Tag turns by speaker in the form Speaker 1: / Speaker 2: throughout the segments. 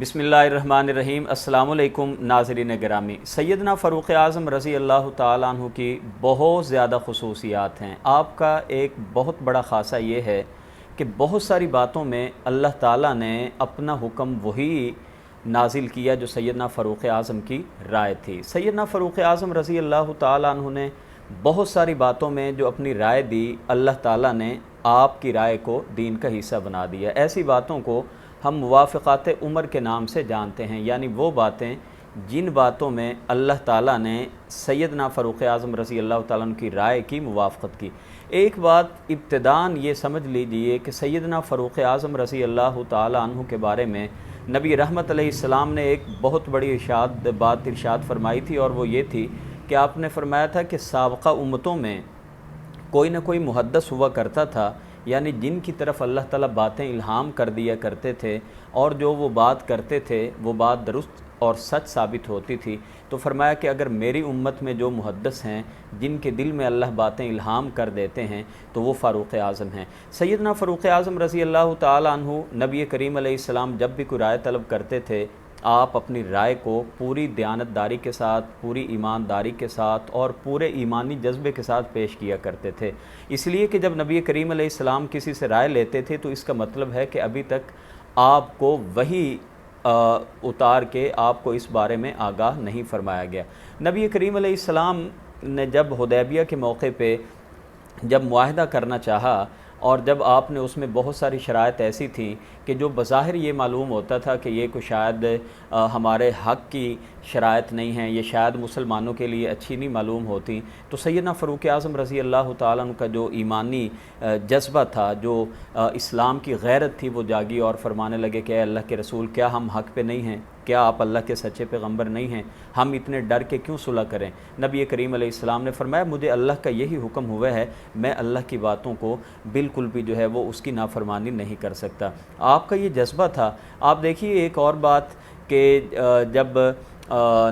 Speaker 1: बिस्मिल्लाहिर्रहमानिर्रहीम। अस्सलामु अलैकुम नाज़रीन गिरामी। सैयदना फ़ारूक़ आज़म रज़ी अल्लाह ताला अन्हु की बहुत ज़्यादा ख़ुसूसियात हैं। आपका एक बहुत बड़ा ख़ासा ये है कि बहुत सारी बातों में अल्लाह ताला ने अपना हुक्म वही नाजिल किया जो सैयदना फ़ारूक़ आज़म की राय थी। सैयदना फ़ारूक़ आज़म रज़ी अल्लाह ताला अन्हु ने बहुत सारी बातों में जो अपनी राय दी, अल्लाह ताला ने आपकी राय को दीन का हिस्सा बना दिया। ऐसी बातों को हम मुवाफ़क़ात उमर के नाम से जानते हैं, यानी वो बातें जिन बातों में अल्लाह ताला ने सैयदना फ़ारूक़ आज़म रज़ी अल्लाह ताला अन्हु की राय की मुवाफ़क़त की। एक बात इब्तिदान ये समझ लीजिए कि सैयदना फ़ारूक़ आज़म रज़ी अल्लाह ताला अन्हु के बारे में नबी रहमत अलैहिस्सलाम ने एक बहुत बड़ी बात इरशाद फरमाई थी, और वो ये थी कि आपने फरमाया था कि साबक़ा उम्मतों में कोई ना कोई मुहद्दिस हुआ करता था, यानी जिनकी तरफ अल्लाह ताला बातें इल्हाम कर दिया करते थे और जो वो बात करते थे वो बात दुरुस्त और सच साबित होती थी। तो फरमाया कि अगर मेरी उम्मत में जो मुहद्दिस हैं जिनके दिल में अल्लाह बातें इल्हाम कर देते हैं तो वो फ़ारूक़ आज़म हैं। सैयदना फ़ारूक़ आज़म रज़ी अल्लाह ताला अन्हु नबी करीम अलैहिस्सलाम जब भी कोई राय तलब करते थे, आप अपनी राय को पूरी दयानतदारी के साथ, पूरी ईमानदारी के साथ और पूरे ईमानी जज्बे के साथ पेश किया करते थे। इसलिए कि जब नबी करीम अलैहिस्सलाम किसी से राय लेते थे तो इसका मतलब है कि अभी तक आपको वही उतार के आपको इस बारे में आगाह नहीं फरमाया गया। नबी करीम अलैहिस्सलाम ने जब हुदैबिया के मौके पे जब मुआहदा करना चाहा, और जब आपने उसमें बहुत सारी शराइत ऐसी थी कि जो बज़ाहिर ये मालूम होता था कि ये कोई शायद हमारे हक़ की शराइत नहीं हैं, ये शायद मुसलमानों के लिए अच्छी नहीं मालूम होती, तो सैयदना फ़ारूक़ आज़म रज़ी अल्लाह ताला अन्हु का जो ईमानी जज्बा था, जो इस्लाम की गैरत थी, वो जागी और फरमाने लगे कि अल्लाह के रसूल, क्या हम हक़ पे नहीं हैं? क्या आप अल्लाह के सच्चे पैगम्बर नहीं हैं? हम इतने डर के क्यों सुलह करें? नबी करीम अलैहिस्सलाम ने फरमाया, मुझे अल्लाह का यही हुक्म हुआ है, मैं अल्लाह की बातों को बिल्कुल भी जो है वो उसकी नाफरमानी नहीं कर सकता। आपका ये जज्बा था। आप देखिए एक और बात कि जब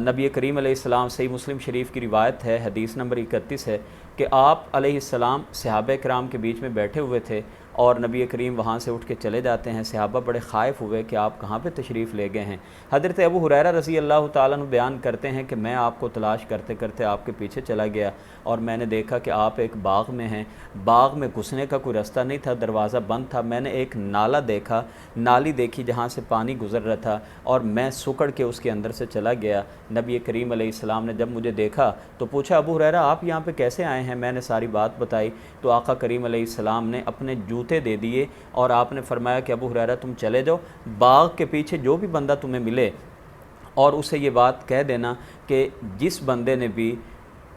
Speaker 1: नबी करीम अलैहिस्सलाम, सही मुस्लिम शरीफ की रिवायत है, हदीस नंबर 31 है कि आप अलैहिस्सलाम सहाबा कराम के बीच में बैठे हुए थे और नबी करीम वहाँ से उठ के चले जाते हैं। सहाबा बड़े ख़ाइफ़ हुए कि आप कहाँ पे तशरीफ़ ले गए हैं। हज़रत अबू हुरैरा रज़ी अल्लाह ताला अन्हु बयान करते हैं कि मैं आपको तलाश करते करते आपके पीछे चला गया और मैंने देखा कि आप एक बाग़ में हैं। बाग़ में घुसने का कोई रास्ता नहीं था, दरवाज़ा बंद था। मैंने एक नाला देखा, नाली देखी जहाँ से पानी गुज़र रहा था, और मैं सुकड़ के उसके अंदर से चला गया। नबी करीम अलैहिस्सलाम ने जब मुझे देखा तो पूछा, अबू हुरैरा आप यहाँ पे कैसे आए हैं? मैंने सारी बात बताई तो आका करीम अलैहिस्सलाम ने अपने जूते दे दिए और आपने फरमाया कि अबू हुरैरा तुम चले जाओ, बाग के पीछे जो भी बंदा तुम्हें मिले और उसे ये बात कह देना कि जिस बंदे ने भी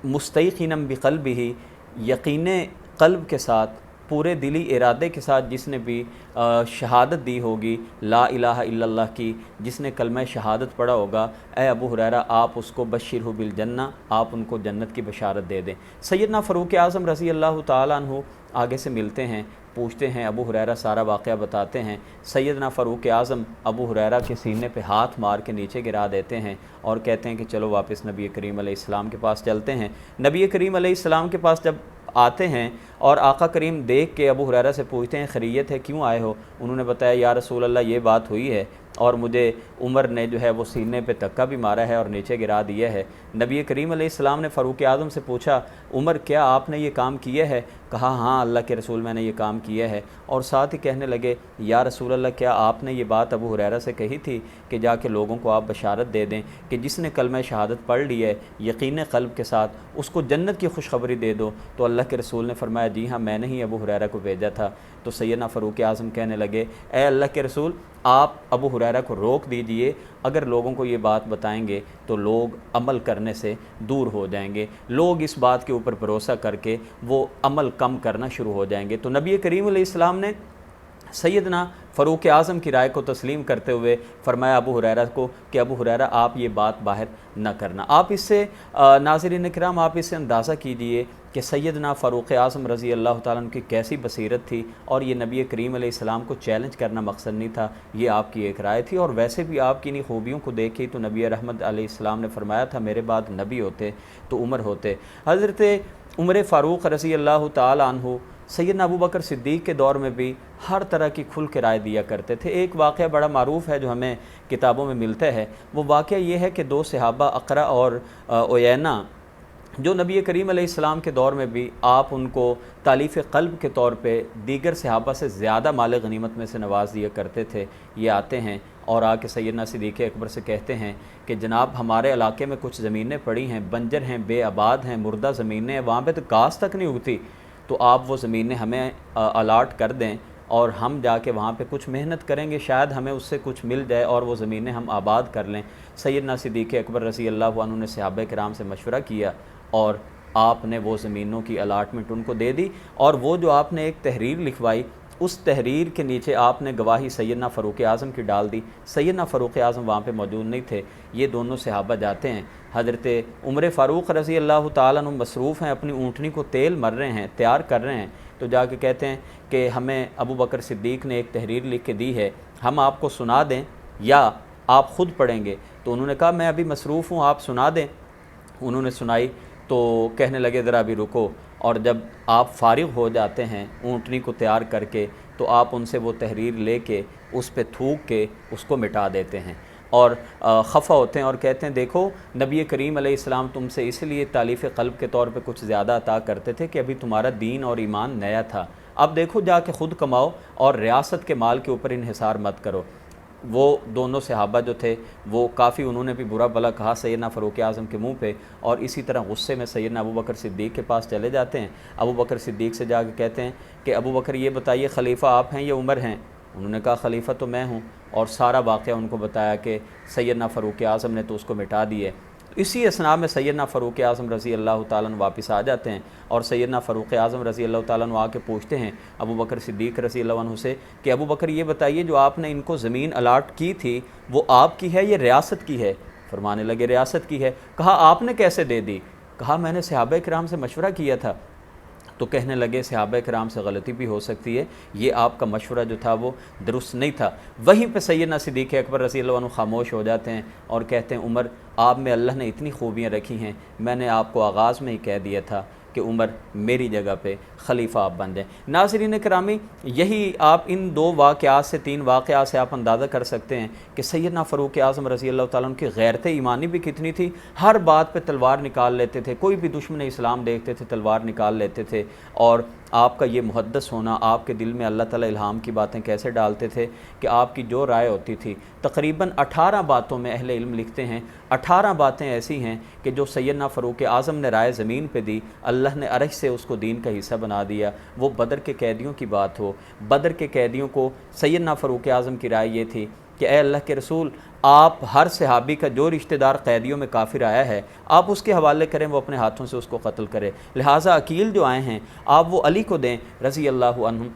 Speaker 1: मुस्तयक़िनम बिक़ल्बिही, यकीन क़ल्ब के साथ, पूरे दिली इरादे के साथ जिसने भी शहादत दी होगी ला इलाहा इल्लल्लाह की, जिसने कलमा शहादत पढ़ा होगा, ए अबू हुरैरा आप उसको बश्शिरहु बिल जन्ना, आप उनको जन्नत की बशारत दे दें। सैयदना फ़ारूक़ आज़म रज़ी अल्लाह ताला अन्हु आगे से मिलते हैं, पूछते हैं, अबू हुरैरा सारा वाक़या बताते हैं। सैयदना फ़ारूक़ आज़म अबू हुरैरा के सीने पे हाथ मार के नीचे गिरा देते हैं और कहते हैं कि चलो वापस नबी करीम अलैहिस्सलाम के पास चलते हैं। नबी करीम अलैहिस्सलाम के पास जब आते हैं और आका करीम देख के अबू हुरैरा से पूछते हैं, खैरियत है, क्यों आए हो? उन्होंने बताया, या रसूल अल्लाह ये बात हुई है और मुझे उमर ने जो है वो सीने पे धक्का भी मारा है और नीचे गिरा दिया है। नबी करीम अलैहिस्सलाम ने फ़ारूक़ आज़म से पूछा, उमर क्या आपने ये काम किया है? कहा, हाँ अल्लाह के रसूल मैंने ये काम किया है। और साथ ही कहने लगे, या रसूल अल्लाह क्या आपने ये बात अबू हुरैरा से कही थी कि जाके लोगों को आप बशारत दे दें कि जिसने कलमा शहादत पढ़ ली है यकीन क़ल्ब के साथ, उसको जन्नत की खुशखबरी दे दो? तो अल्लाह के रसूल ने फरमाया, जी हाँ मैंने ही अबू हुरैरा को भेजा था। तो सैयदना फ़ारूक़ आज़म कहने लगे, ए अल्लाह के रसूल आप अबू हुरैरा को रोक दीजिए, अगर लोगों को ये बात बताएंगे तो लोग अमल करने से दूर हो जाएंगे, लोग इस बात के ऊपर भरोसा करके वो अमल कम करना शुरू हो जाएंगे। तो नबी करीम अलैहिस्सलाम ने सैयदना फ़ारूक़ आज़म की राय को तस्लीम करते हुए फरमाया अबू हुरैरा को कि अबू हुरैरा आप ये बात बाहर न करना। आप इससे नाज़रीन किराम आप इससे अंदाज़ा कीजिए कि सैयदना फ़ारूक़ आज़म रज़ी अल्लाह ताला अन्हु की कैसी बसीरत थी, और ये नबी करीम अलैहिस्सलाम को चैलेंज करना मकसद नहीं था, ये आपकी एक राय थी। और वैसे भी आपकी इन्हीं खूबियों को देखी तो नबी रहमत अलैहिस्सलाम ने फरमाया था, मेरे बाद नबी होते तो उमर होते। हज़रत उमर फ़ारूक़ रज़ी अल्लाह ताला अन्हु سیدنا ابو بکر صدیق کے دور میں بھی ہر طرح کی کھل کے رائے دیا کرتے تھے۔ ایک واقعہ بڑا معروف ہے جو ہمیں کتابوں میں ملتا ہے، وہ واقعہ یہ ہے کہ دو صحابہ اقرا اور عیینہ، جو نبی کریم علیہ السلام کے دور میں بھی آپ ان کو تالیف قلب کے طور پہ دیگر صحابہ سے زیادہ مال غنیمت میں سے نواز دیا کرتے تھے، یہ آتے ہیں اور آ کے سیدنا صدیق اکبر سے کہتے ہیں کہ جناب ہمارے علاقے میں کچھ زمینیں پڑی ہیں، بنجر ہیں، بے آباد ہیں، مردہ زمینیں ہیں، وہاں پہ تو گھاس تک نہیں اگتی، تو آپ وہ زمینیں ہمیں الاٹ کر دیں اور ہم جا کے وہاں پہ کچھ محنت کریں گے، شاید ہمیں اس سے کچھ مل جائے اور وہ زمینیں ہم آباد کر لیں۔ سیدنا صدیق اکبر رضی اللہ عنہ نے صحابہ کرام سے مشورہ کیا اور آپ نے وہ زمینوں کی الاٹمنٹ ان کو دے دی، اور وہ جو آپ نے ایک تحریر لکھوائی، اس تحریر کے نیچے آپ نے گواہی سیدنا فاروق اعظم کی ڈال دی۔ سیدنا فاروق اعظم وہاں پہ موجود نہیں تھے، یہ دونوں صحابہ جاتے ہیں، حضرت عمر فاروق رضی اللہ تعالیٰ عنہ مصروف ہیں، اپنی اونٹنی کو تیل مر رہے ہیں، تیار کر رہے ہیں، تو جا کے کہتے ہیں کہ ہمیں ابو بکر صدیق نے ایک تحریر لکھ کے دی ہے، ہم آپ کو سنا دیں یا آپ خود پڑھیں گے؟ تو انہوں نے کہا میں ابھی مصروف ہوں، آپ سنا دیں۔ انہوں نے سنائی تو کہنے لگے ذرا ابھی رکو، اور جب آپ فارغ ہو جاتے ہیں اونٹنی کو تیار کر کے تو آپ ان سے وہ تحریر لے کے اس پہ تھوک کے اس کو مٹا دیتے ہیں اور خفا ہوتے ہیں اور کہتے ہیں دیکھو نبی کریم علیہ السلام تم سے اس لیے تالیف قلب کے طور پہ کچھ زیادہ عطا کرتے تھے کہ ابھی تمہارا دین اور ایمان نیا تھا، اب دیکھو جا کے خود کماؤ اور ریاست کے مال کے اوپر انحصار مت کرو۔ وہ دونوں صحابہ جو تھے وہ کافی انہوں نے بھی برا بھلا کہا سیدنا فاروق اعظم کے منہ پہ، اور اسی طرح غصے میں سیدنا ابو بکر صدیق کے پاس چلے جاتے ہیں۔ ابو بکر صدیق سے جا کے کہتے ہیں کہ ابو بکر یہ بتائیے خلیفہ آپ ہیں یا عمر ہیں؟ انہوں نے کہا خلیفہ تو میں ہوں، اور سارا واقعہ ان کو بتایا کہ سیدنا فاروق اعظم نے تو اس کو مٹا دیے۔ اسی اثناء میں سیدنا فاروق اعظم رضی اللہ تعالیٰ عنہ واپس آ جاتے ہیں، اور سیدنا فاروق اعظم رضی اللہ تعالیٰ عنہ آ کے پوچھتے ہیں ابو بکر صدیق رضی اللہ عنہ سے کہ ابو بکر یہ بتائیے جو آپ نے ان کو زمین الاٹ کی تھی وہ آپ کی ہے یا ریاست کی ہے؟ فرمانے لگے ریاست کی ہے۔ کہا آپ نے کیسے دے دی؟ کہا میں نے صحابہ کرام سے مشورہ کیا تھا۔ تو کہنے لگے صحابہ کرام سے غلطی بھی ہو سکتی ہے، یہ آپ کا مشورہ جو تھا وہ درست نہیں تھا۔ وہیں پہ سیدنا صدیق اکبر رضی اللہ عنہ خاموش ہو جاتے ہیں اور کہتے ہیں عمر آپ میں اللہ نے اتنی خوبیاں رکھی ہیں، میں نے آپ کو آغاز میں ہی کہہ دیا تھا کہ عمر میری جگہ پہ خلیفہ آپ بن جائیں۔ ناظرین کرامی، یہی آپ ان دو واقعات سے، تین واقعات سے آپ اندازہ کر سکتے ہیں کہ سیدنا فاروق اعظم رضی اللہ تعالیٰ عنہ کی غیرت ایمانی بھی کتنی تھی۔ ہر بات پہ تلوار نکال لیتے تھے، کوئی بھی دشمن اسلام دیکھتے تھے تلوار نکال لیتے تھے، اور آپ کا یہ محدث ہونا، آپ کے دل میں اللہ تعالیٰ الہام کی باتیں کیسے ڈالتے تھے کہ آپ کی جو رائے ہوتی تھی تقریباً 18 باتوں میں اہل علم لکھتے ہیں 18 باتیں ایسی ہیں کہ جو سیدنا فاروق اعظم نے رائے زمین پہ دی، اللہ نے عرش سے اس کو دین کا حصہ بنا دیا۔ وہ بدر کے قیدیوں کی بات ہو، بدر کے قیدیوں کو سیدنا فاروق اعظم کی رائے یہ تھی کہ اے اللہ کے رسول، آپ ہر صحابی کا جو رشتہ دار قیدیوں میں کافر آیا ہے آپ اس کے حوالے کریں، وہ اپنے ہاتھوں سے اس کو قتل کرے، لہٰذا عقیل جو آئے ہیں آپ وہ علی کو دیں رضی اللہ عنہ،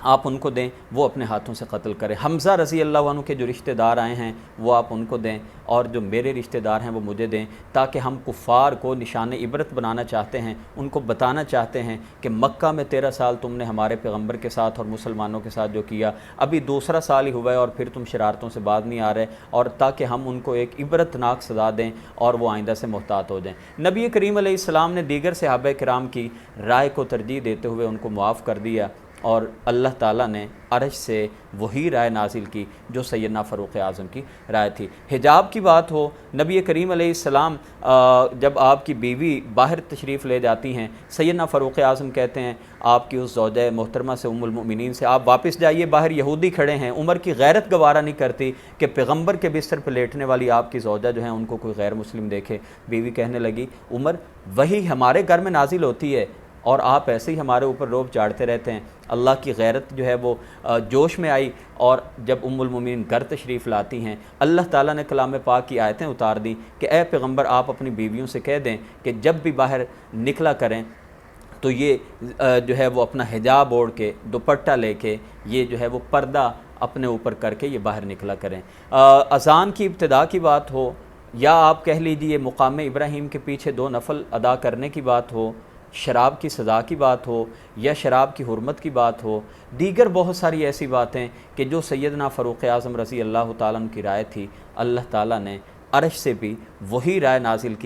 Speaker 1: آپ ان کو دیں، وہ اپنے ہاتھوں سے قتل کریں۔ حمزہ رضی اللہ عنہ کے جو رشتہ دار آئے ہیں وہ آپ ان کو دیں، اور جو میرے رشتہ دار ہیں وہ مجھے دیں، تاکہ ہم کفار کو نشان عبرت بنانا چاہتے ہیں، ان کو بتانا چاہتے ہیں کہ مکہ میں 13 سال تم نے ہمارے پیغمبر کے ساتھ اور مسلمانوں کے ساتھ جو کیا، ابھی دوسرا سال ہی ہوا ہے اور پھر تم شرارتوں سے باز نہیں آ رہے، اور تاکہ ہم ان کو ایک عبرتناک سزا دیں اور وہ آئندہ سے محتاط ہو جائیں۔ نبی کریم علیہ السلام نے دیگر صحابہ کرام کی رائے کو ترجیح دیتے ہوئے ان کو معاف کر دیا، اور اللہ تعالیٰ نے عرش سے وہی رائے نازل کی جو سیدنا فاروق اعظم کی رائے تھی۔ حجاب کی بات ہو، نبی کریم علیہ السلام جب آپ کی بیوی باہر تشریف لے جاتی ہیں، سیدنا فاروق اعظم کہتے ہیں آپ کی اس زوجہ محترمہ سے، ام المؤمنین سے، آپ واپس جائیے، باہر یہودی کھڑے ہیں۔ عمر کی غیرت گوارہ نہیں کرتی کہ پیغمبر کے بستر پہ لیٹنے والی آپ کی زوجہ جو ہیں ان کو کوئی غیر مسلم دیکھے۔ بیوی کہنے لگی عمر وہی ہمارے گھر میں نازل ہوتی ہے اور آپ ایسے ہی ہمارے اوپر روب چاڑتے رہتے ہیں۔ اللہ کی غیرت جو ہے وہ جوش میں آئی، اور جب ام المومنین گھر تشریف لاتی ہیں، اللہ تعالیٰ نے کلام پاک کی آیتیں اتار دیں کہ اے پیغمبر آپ اپنی بیویوں سے کہہ دیں کہ جب بھی باہر نکلا کریں تو یہ جو ہے وہ اپنا حجاب اوڑھ کے، دوپٹہ لے کے، یہ جو ہے وہ پردہ اپنے اوپر کر کے یہ باہر نکلا کریں۔ اذان کی ابتدا کی بات ہو، یا آپ کہہ لیجیے مقام ابراہیم کے پیچھے 2 نفل ادا کرنے کی بات ہو، شراب کی سزا کی بات ہو، یا شراب کی حرمت کی بات ہو، دیگر بہت ساری ایسی باتیں کہ جو سیدنا فاروق اعظم رضی اللہ تعالیٰ عنہ کی رائے تھی، اللہ تعالیٰ نے عرش سے بھی وہی رائے نازل کی۔